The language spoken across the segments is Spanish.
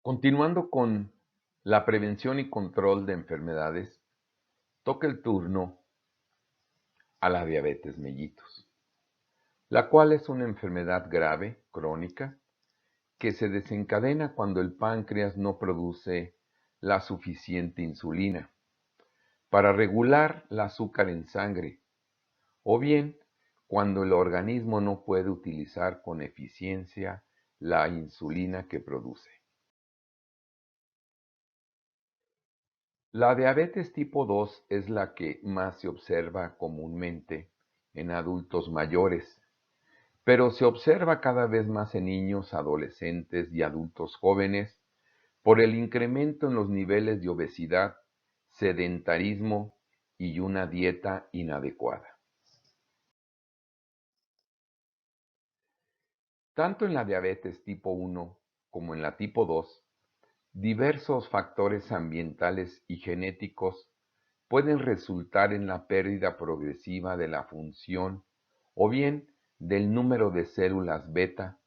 Continuando con la prevención y control de enfermedades, toca el turno a la diabetes mellitus, la cual es una enfermedad grave, crónica, que se desencadena cuando el páncreas no produce la suficiente insulina para regular el azúcar en sangre, o bien cuando el organismo no puede utilizar con eficiencia la insulina que produce. La diabetes tipo 2 es la que más se observa comúnmente en adultos mayores, pero se observa cada vez más en niños, adolescentes y adultos jóvenes por el incremento en los niveles de obesidad, sedentarismo y una dieta inadecuada. Tanto en la diabetes tipo 1 como en la tipo 2, diversos factores ambientales y genéticos pueden resultar en la pérdida progresiva de la función o bien del número de células beta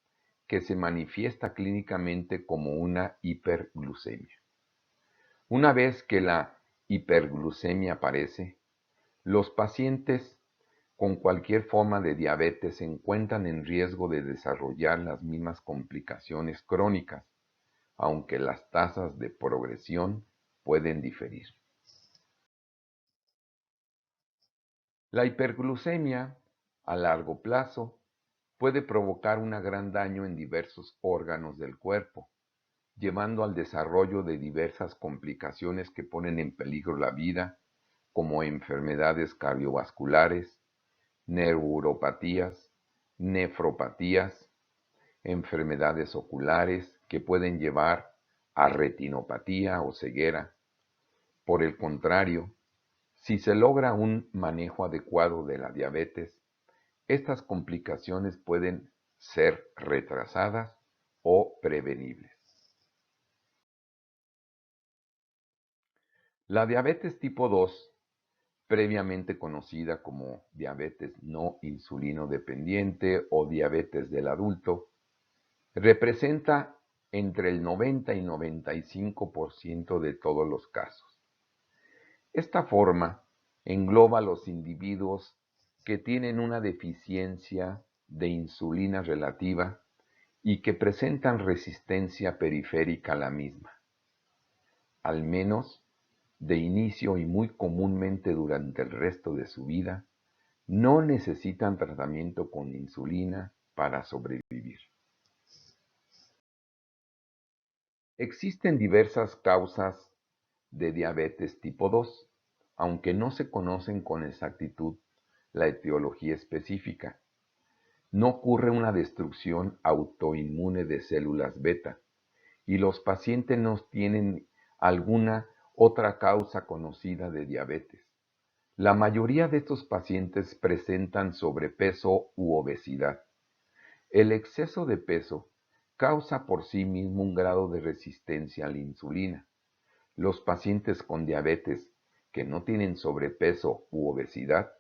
que se manifiesta clínicamente como una hiperglucemia. Una vez que la hiperglucemia aparece, los pacientes con cualquier forma de diabetes se encuentran en riesgo de desarrollar las mismas complicaciones crónicas, aunque las tasas de progresión pueden diferir. La hiperglucemia, a largo plazo, puede provocar un gran daño en diversos órganos del cuerpo, llevando al desarrollo de diversas complicaciones que ponen en peligro la vida, como enfermedades cardiovasculares, neuropatías, nefropatías, enfermedades oculares que pueden llevar a retinopatía o ceguera. Por el contrario, si se logra un manejo adecuado de la diabetes, estas complicaciones pueden ser retrasadas o prevenibles. La diabetes tipo 2, previamente conocida como diabetes no insulino dependiente o diabetes del adulto, representa entre el 90 y 95% de todos los casos. Esta forma engloba a los individuos que tienen una deficiencia de insulina relativa y que presentan resistencia periférica a la misma, al menos de inicio y muy comúnmente durante el resto de su vida, no necesitan tratamiento con insulina para sobrevivir. Existen diversas causas de diabetes tipo 2, aunque no se conocen con exactitud la etiología específica. No ocurre una destrucción autoinmune de células beta y los pacientes no tienen alguna otra causa conocida de diabetes. La mayoría de estos pacientes presentan sobrepeso u obesidad. El exceso de peso causa por sí mismo un grado de resistencia a la insulina. Los pacientes con diabetes que no tienen sobrepeso u obesidad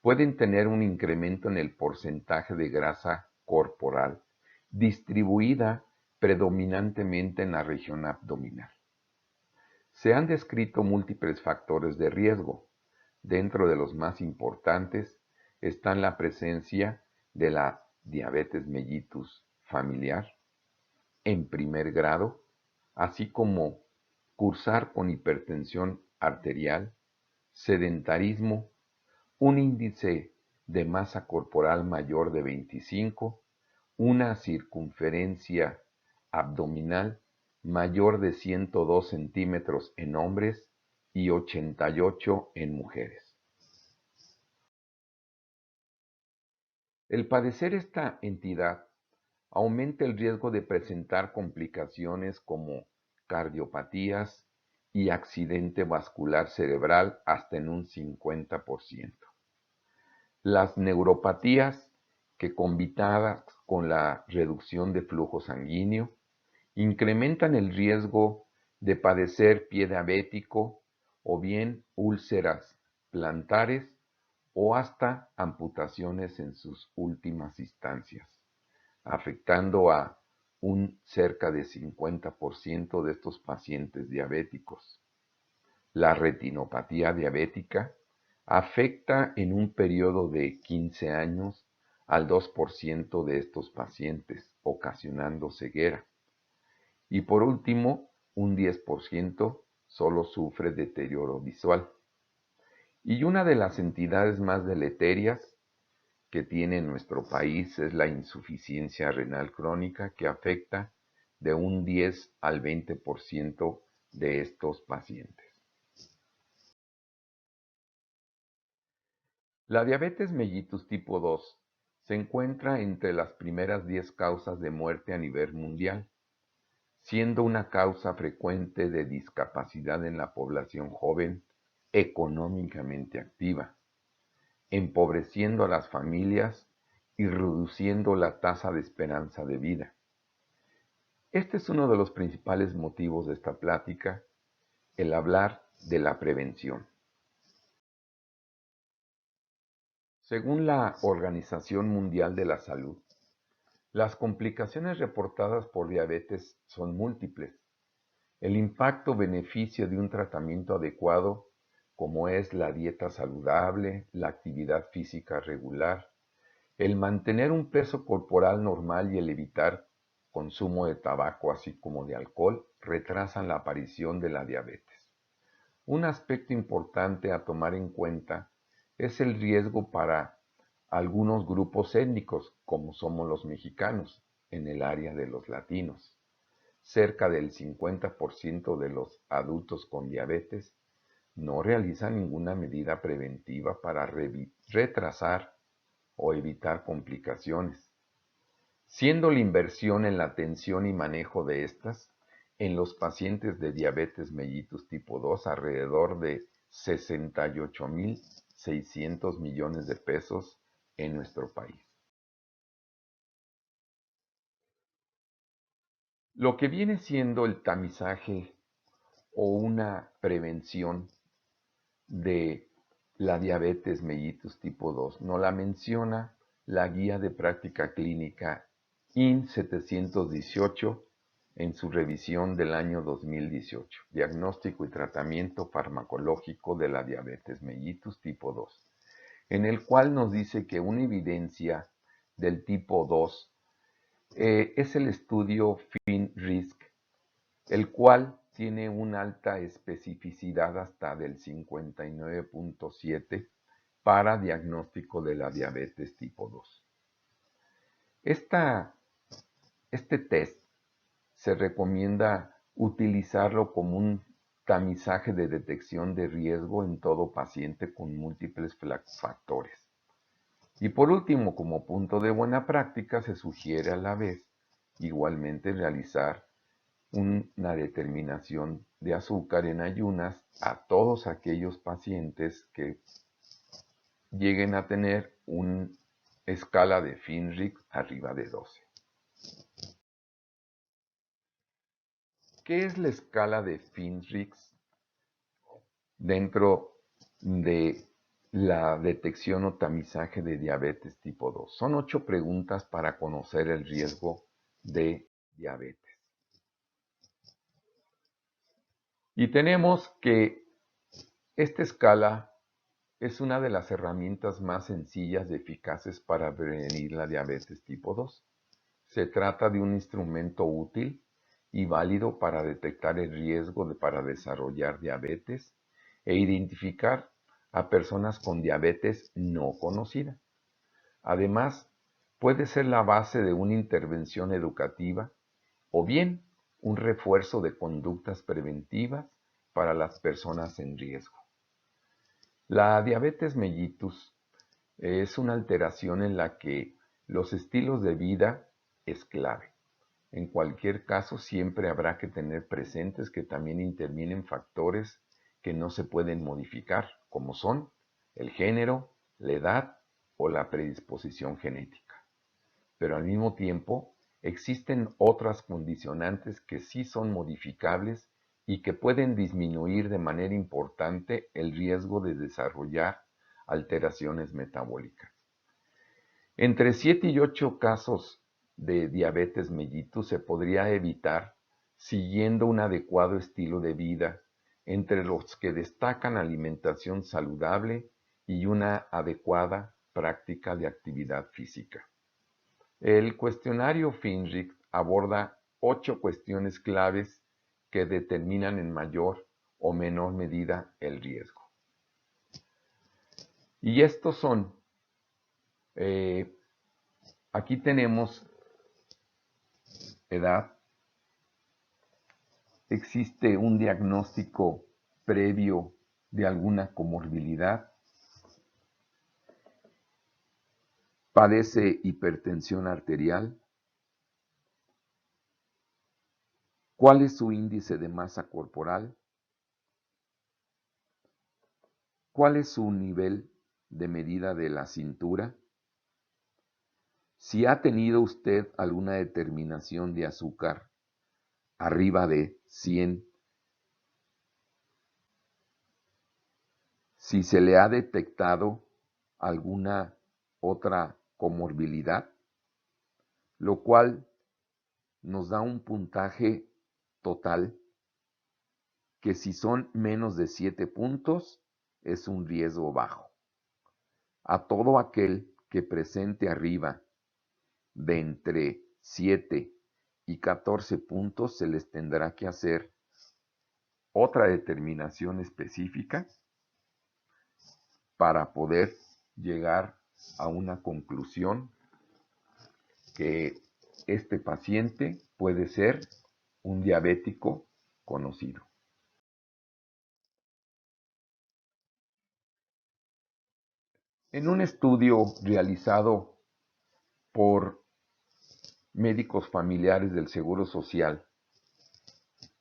pueden tener un incremento en el porcentaje de grasa corporal distribuida predominantemente en la región abdominal. Se han descrito múltiples factores de riesgo. Dentro de los más importantes están la presencia de la diabetes mellitus familiar en primer grado, así como cursar con hipertensión arterial, sedentarismo, un índice de masa corporal mayor de 25, una circunferencia abdominal mayor de 102 centímetros en hombres y 88 en mujeres. El padecer esta entidad aumenta el riesgo de presentar complicaciones como cardiopatías y accidente vascular cerebral hasta en un 50%. Las neuropatías, que combinadas con la reducción de flujo sanguíneo, incrementan el riesgo de padecer pie diabético o bien úlceras plantares o hasta amputaciones en sus últimas instancias, afectando a un cerca de 50% de estos pacientes diabéticos. La retinopatía diabética afecta en un periodo de 15 años al 2% de estos pacientes, ocasionando ceguera. Y por último, un 10% solo sufre deterioro visual. Y una de las entidades más deleterias que tiene nuestro país es la insuficiencia renal crónica, que afecta de un 10 al 20% de estos pacientes. La diabetes mellitus tipo 2 se encuentra entre las primeras 10 causas de muerte a nivel mundial, siendo una causa frecuente de discapacidad en la población joven económicamente activa, empobreciendo a las familias y reduciendo la tasa de esperanza de vida. Este es uno de los principales motivos de esta plática, el hablar de la prevención. Según la Organización Mundial de la Salud, las complicaciones reportadas por diabetes son múltiples. El impacto-beneficio de un tratamiento adecuado, como es la dieta saludable, la actividad física regular, el mantener un peso corporal normal y el evitar consumo de tabaco así como de alcohol, retrasan la aparición de la diabetes. Un aspecto importante a tomar en cuenta es el riesgo para algunos grupos étnicos, como somos los mexicanos, en el área de los latinos. Cerca del 50% de los adultos con diabetes no realizan ninguna medida preventiva para retrasar o evitar complicaciones, siendo la inversión en la atención y manejo de estas en los pacientes de diabetes mellitus tipo 2 alrededor de 68.600 millones de pesos en nuestro país. Lo que viene siendo el tamizaje o una prevención de la diabetes mellitus tipo 2 nos la menciona la Guía de Práctica Clínica IN 718 en su revisión del año 2018, Diagnóstico y Tratamiento Farmacológico de la Diabetes mellitus tipo 2, en el cual nos dice que una evidencia del tipo 2 es el estudio FINRISC, el cual tiene una alta especificidad hasta del 59.7 para diagnóstico de la diabetes tipo 2. Este test se recomienda utilizarlo como un tamizaje de detección de riesgo en todo paciente con múltiples factores. Y por último, como punto de buena práctica, se sugiere a la vez igualmente realizar una determinación de azúcar en ayunas a todos aquellos pacientes que lleguen a tener una escala de FINRIX arriba de 12. ¿Qué es la escala de FINRIX dentro de la detección o tamizaje de diabetes tipo 2? Son 8 preguntas para conocer el riesgo de diabetes. Y tenemos que esta escala es una de las herramientas más sencillas y eficaces para prevenir la diabetes tipo 2. Se trata de un instrumento útil y válido para detectar el riesgo para desarrollar diabetes e identificar a personas con diabetes no conocida. Además, puede ser la base de una intervención educativa o bien un refuerzo de conductas preventivas para las personas en riesgo. La diabetes mellitus es una alteración en la que los estilos de vida es clave. En cualquier caso, siempre habrá que tener presentes que también intervienen factores que no se pueden modificar, como son el género, la edad o la predisposición genética. Pero al mismo tiempo, existen otras condicionantes que sí son modificables y que pueden disminuir de manera importante el riesgo de desarrollar alteraciones metabólicas. Entre 7 y 8 casos de diabetes mellitus se podría evitar siguiendo un adecuado estilo de vida, entre los que destacan alimentación saludable y una adecuada práctica de actividad física. El cuestionario Finrich aborda 8 cuestiones claves que determinan en mayor o menor medida el riesgo. Y estos son, aquí tenemos edad, existe un diagnóstico previo de alguna comorbilidad, padece hipertensión arterial, cuál es su índice de masa corporal, cuál es su nivel de medida de la cintura, si ha tenido usted alguna determinación de azúcar arriba de 100, si se le ha detectado alguna otra comorbilidad, lo cual nos da un puntaje total que si son menos de 7 puntos es un riesgo bajo. A todo aquel que presente arriba de entre 7 y 14 puntos se les tendrá que hacer otra determinación específica para poder llegar a una conclusión que este paciente puede ser un diabético conocido. En un estudio realizado por médicos familiares del Seguro Social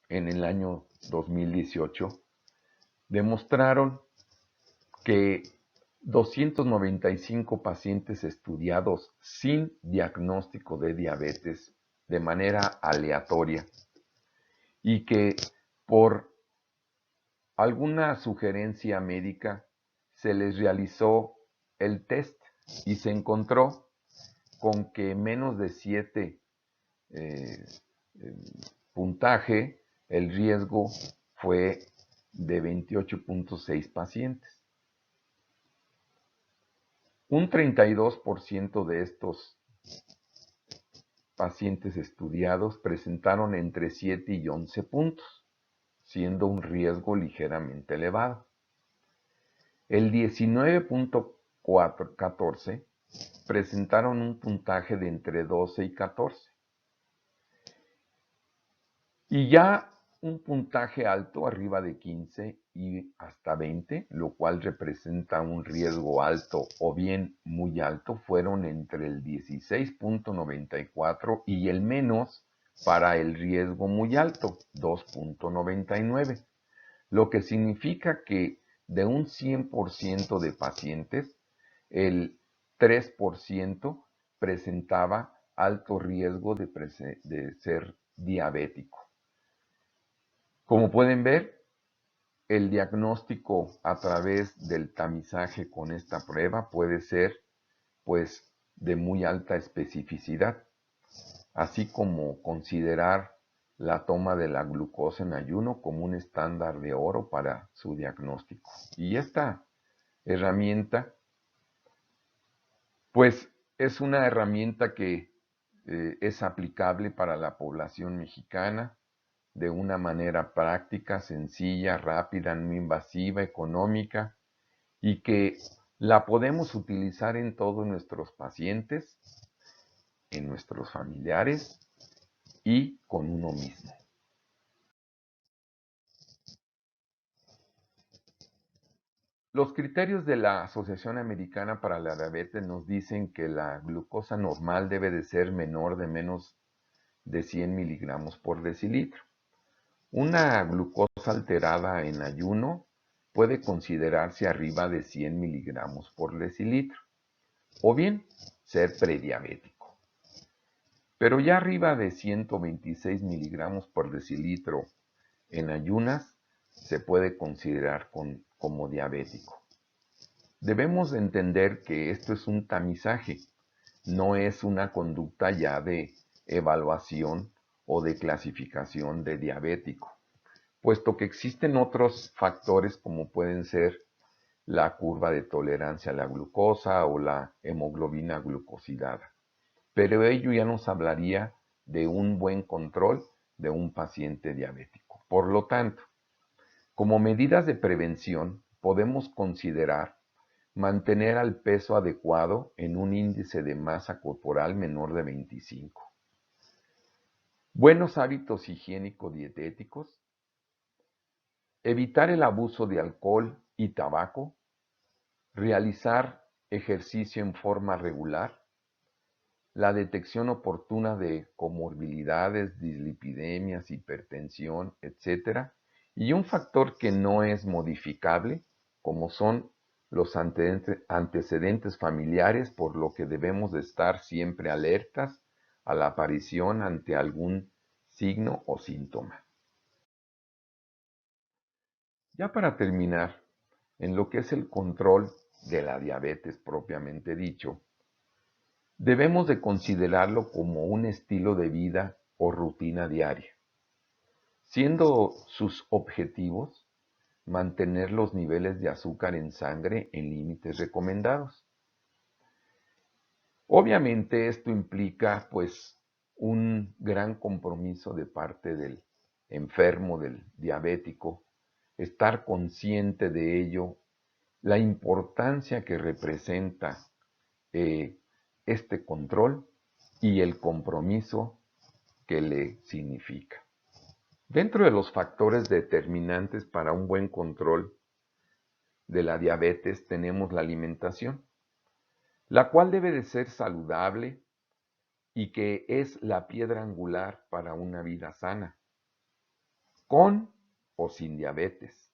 en el año 2018, demostraron que 295 pacientes estudiados sin diagnóstico de diabetes de manera aleatoria y que por alguna sugerencia médica se les realizó el test y se encontró con que menos de 7 puntaje, el riesgo fue de 28.6 pacientes. Un 32% de estos pacientes estudiados presentaron entre 7 y 11 puntos, siendo un riesgo ligeramente elevado. El 19.14 presentaron un puntaje de entre 12 y 14. Y ya un puntaje alto, arriba de 15 y hasta 20, lo cual representa un riesgo alto o bien muy alto, fueron entre el 16.94 y el menos para el riesgo muy alto, 2.99, lo que significa que de un 100% de pacientes, el 3% presentaba alto riesgo de ser diabético. Como pueden ver, el diagnóstico a través del tamizaje con esta prueba puede ser, pues, de muy alta especificidad, así como considerar la toma de la glucosa en ayuno como un estándar de oro para su diagnóstico. Y esta herramienta, pues, es una herramienta que es aplicable para la población mexicana de una manera práctica, sencilla, rápida, no invasiva, económica, y que la podemos utilizar en todos nuestros pacientes, en nuestros familiares y con uno mismo. Los criterios de la Asociación Americana para la Diabetes nos dicen que la glucosa normal debe de ser menor de menos de 100 miligramos por decilitro. Una glucosa alterada en ayuno puede considerarse arriba de 100 miligramos por decilitro, o bien ser prediabético. Pero ya arriba de 126 miligramos por decilitro en ayunas se puede considerar como diabético. Debemos entender que esto es un tamizaje, no es una conducta ya de evaluación o de clasificación de diabético, puesto que existen otros factores como pueden ser la curva de tolerancia a la glucosa o la hemoglobina glucosidada. Pero ello ya nos hablaría de un buen control de un paciente diabético. Por lo tanto, como medidas de prevención, podemos considerar mantener al peso adecuado en un índice de masa corporal menor de 25. Buenos hábitos higiénico-dietéticos, evitar el abuso de alcohol y tabaco, realizar ejercicio en forma regular, la detección oportuna de comorbilidades, dislipidemias, hipertensión, etc. Y un factor que no es modificable, como son los antecedentes familiares, por lo que debemos de estar siempre alertas a la aparición ante algún signo o síntoma. Ya para terminar, en lo que es el control de la diabetes propiamente dicho, debemos de considerarlo como un estilo de vida o rutina diaria, siendo sus objetivos mantener los niveles de azúcar en sangre en límites recomendados. Obviamente esto implica pues un gran compromiso de parte del enfermo, del diabético, estar consciente de ello, la importancia que representa eh, este control y el compromiso que le significa. Dentro de los factores determinantes para un buen control de la diabetes tenemos la alimentación, la cual debe de ser saludable y que es la piedra angular para una vida sana, con o sin diabetes.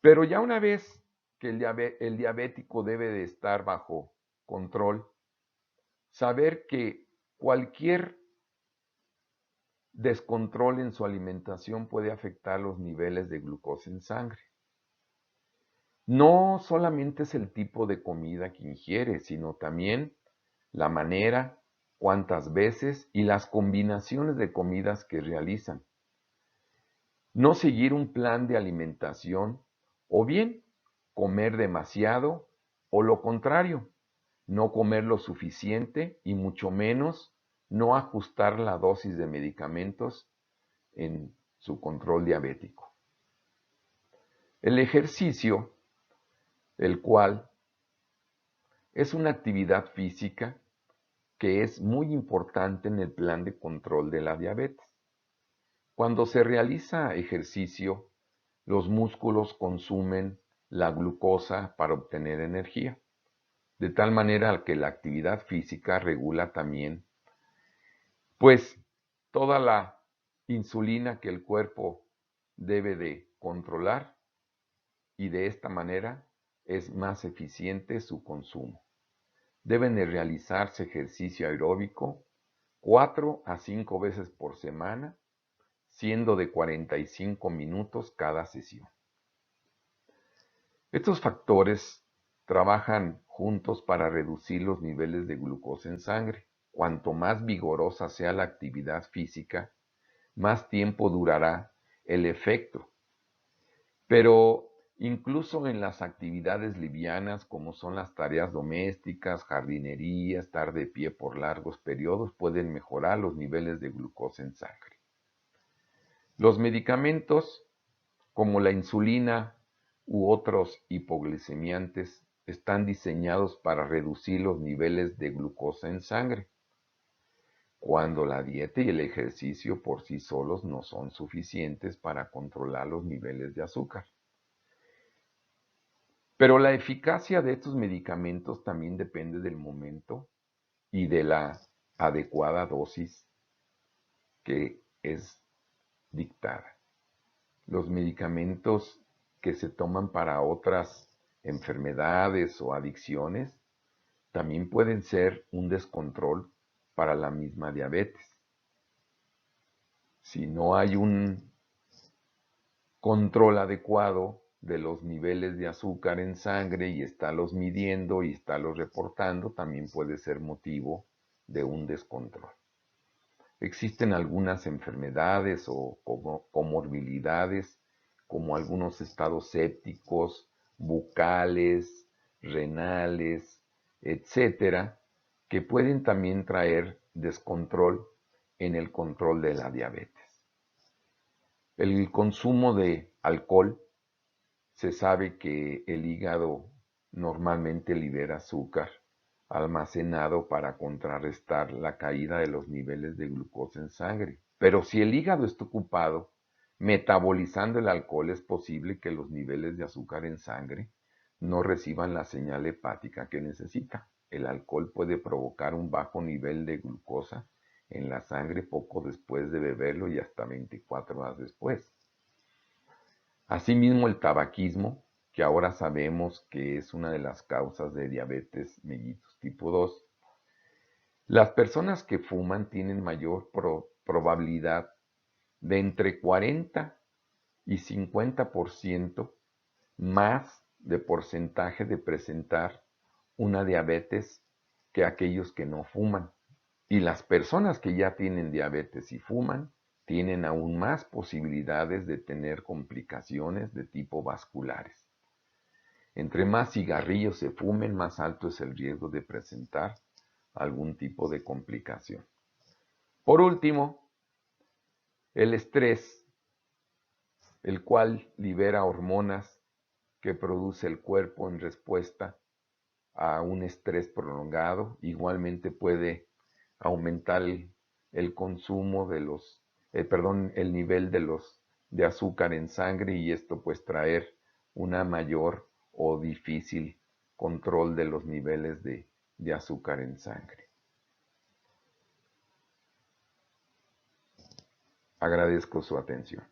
Pero ya una vez que el diabético debe de estar bajo control, saber que cualquier descontrol en su alimentación puede afectar los niveles de glucosa en sangre. No solamente es el tipo de comida que ingiere, sino también la manera, cuántas veces y las combinaciones de comidas que realizan. No seguir un plan de alimentación o bien comer demasiado o lo contrario, no comer lo suficiente y mucho menos no ajustar la dosis de medicamentos en su control diabético. El ejercicio, el cual es una actividad física que es muy importante en el plan de control de la diabetes. Cuando se realiza ejercicio, los músculos consumen la glucosa para obtener energía, de tal manera que la actividad física regula también, pues, toda la insulina que el cuerpo debe de controlar y de esta manera es más eficiente su consumo. Deben de realizarse ejercicio aeróbico 4 a 5 veces por semana, siendo de 45 minutos cada sesión. Estos factores trabajan juntos para reducir los niveles de glucosa en sangre. Cuanto más vigorosa sea la actividad física, más tiempo durará el efecto. Pero incluso en las actividades livianas, como son las tareas domésticas, jardinería, estar de pie por largos periodos, pueden mejorar los niveles de glucosa en sangre. Los medicamentos, como la insulina u otros hipoglicemiantes, están diseñados para reducir los niveles de glucosa en sangre, cuando la dieta y el ejercicio por sí solos no son suficientes para controlar los niveles de azúcar. Pero la eficacia de estos medicamentos también depende del momento y de la adecuada dosis que es dictada. Los medicamentos que se toman para otras enfermedades o adicciones también pueden ser un descontrol para la misma diabetes. Si no hay un control adecuado de los niveles de azúcar en sangre y estarlos midiendo y estarlos reportando también puede ser motivo de un descontrol. Existen algunas enfermedades o comorbilidades, como algunos estados sépticos, bucales, renales, etcétera, que pueden también traer descontrol en el control de la diabetes. El consumo de alcohol, se sabe que el hígado normalmente libera azúcar almacenado para contrarrestar la caída de los niveles de glucosa en sangre. Pero si el hígado está ocupado metabolizando el alcohol, es posible que los niveles de azúcar en sangre no reciban la señal hepática que necesita. El alcohol puede provocar un bajo nivel de glucosa en la sangre poco después de beberlo y hasta 24 horas después. Asimismo, el tabaquismo, que ahora sabemos que es una de las causas de diabetes mellitus tipo 2. Las personas que fuman tienen mayor probabilidad de entre 40 y 50% más de porcentaje de presentar una diabetes que aquellos que no fuman. Y las personas que ya tienen diabetes y fuman tienen aún más posibilidades de tener complicaciones de tipo vasculares. Entre más cigarrillos se fumen, más alto es el riesgo de presentar algún tipo de complicación. Por último, el estrés, el cual libera hormonas que produce el cuerpo en respuesta a un estrés prolongado, igualmente puede aumentar el consumo de el nivel de azúcar en sangre, y esto pues traer una mayor o difícil control de los niveles de azúcar en sangre. Agradezco su atención.